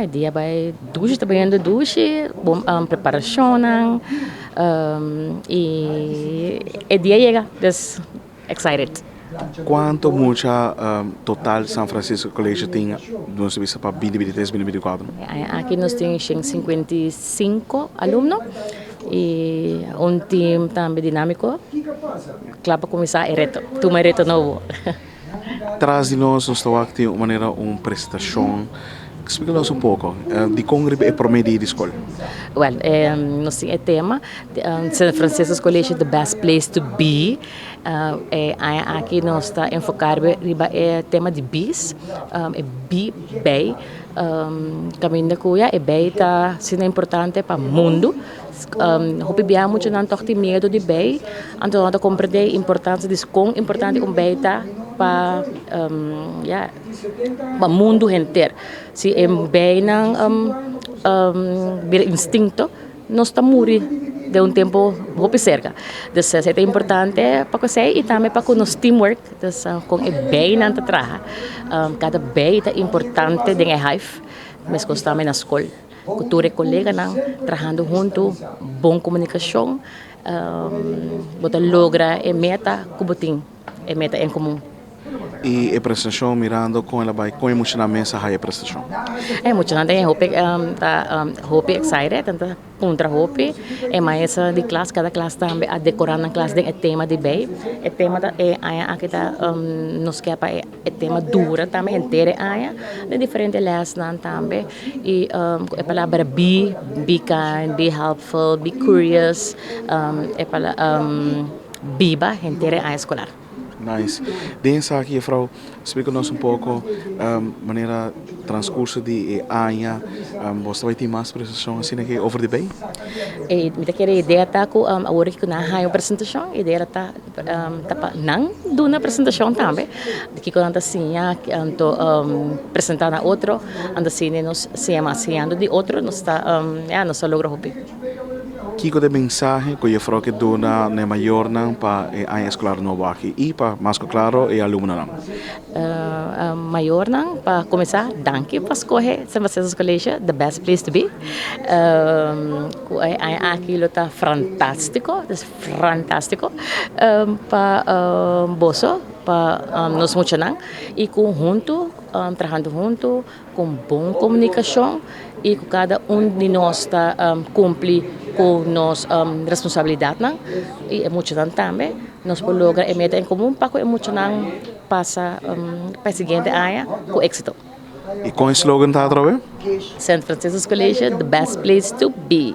dia vai douche, trabalhando douche, preparação, e o dia chega, just excited. Quanto mucha total San Francisco College tem no serviço para 2023, 2024? Aqui nós temos 55 alunos e time também dinâmico. Claro, para começar, é reto. Tu é reto novo. Traz de nós aqui uma maneira uma apresentação. Explica-nos pouco de como é por meio da escola. Well, nós temos o tema San Franciscus College, the best place to be. Aqui nós está enfocado no tema de bis, be bay. Kami na kuya, bay está sendo importante para o mundo. Hopi biaha muito não toque medo de bay, então nós compreender a importância de quão importante bay está para o mundo inteiro. Se bay não vira instinto, nós estamos morrendo de tempo hopi cerca. Então, é importante para você e também para o nosso teamwork. Então, com bay não trabalha, cada bay é importante dentro da hive, mas nós estamos na escola. Cultura e colega trabalhando junto, boa comunicação, você logra a meta que meta em comum. E a prestação mirando com ela vai com emocionamento a prestação. É emocionante, hope excited, tanto contra hope, é mais de classe, cada classe também a decorar na classe tem o tema de bem, o tema é aqui tá nos quer para o tema dura também inteira de diferentes lessons também e a palavra be kind, be helpful, be curious, a palavra biba inteira a escolar. Nice. Densa aqui, Frau, explica-nos pouco maneira transcurso de ano. Você vai ter mais apresentação assim que over the bay? Me quer ideia tá com a hora que na a apresentação, ideia tá não do na apresentação também. Que quando assim anto apresentar na outro, anda assim nos se amaciando de outro, nos está nos logra hopi. Kiko de mensagem que eu falo que dona na maior não para a escolar novo aqui e para mais claro e aluno não. Maior não para começar, danke para escolher San Franciscus College, the best place to be. Aquilo está fantástico, para boso, para nos motivar e conjunto, trabalhando junto, com boa comunicação e com cada de nós está cumprir com nossa responsabilidade e emocionante também. Nós podemos lograr a meta em comum para que o emocionante passa para a seguinte área com êxito. E com esse slogan está a través? San Franciscus College, the best place to be.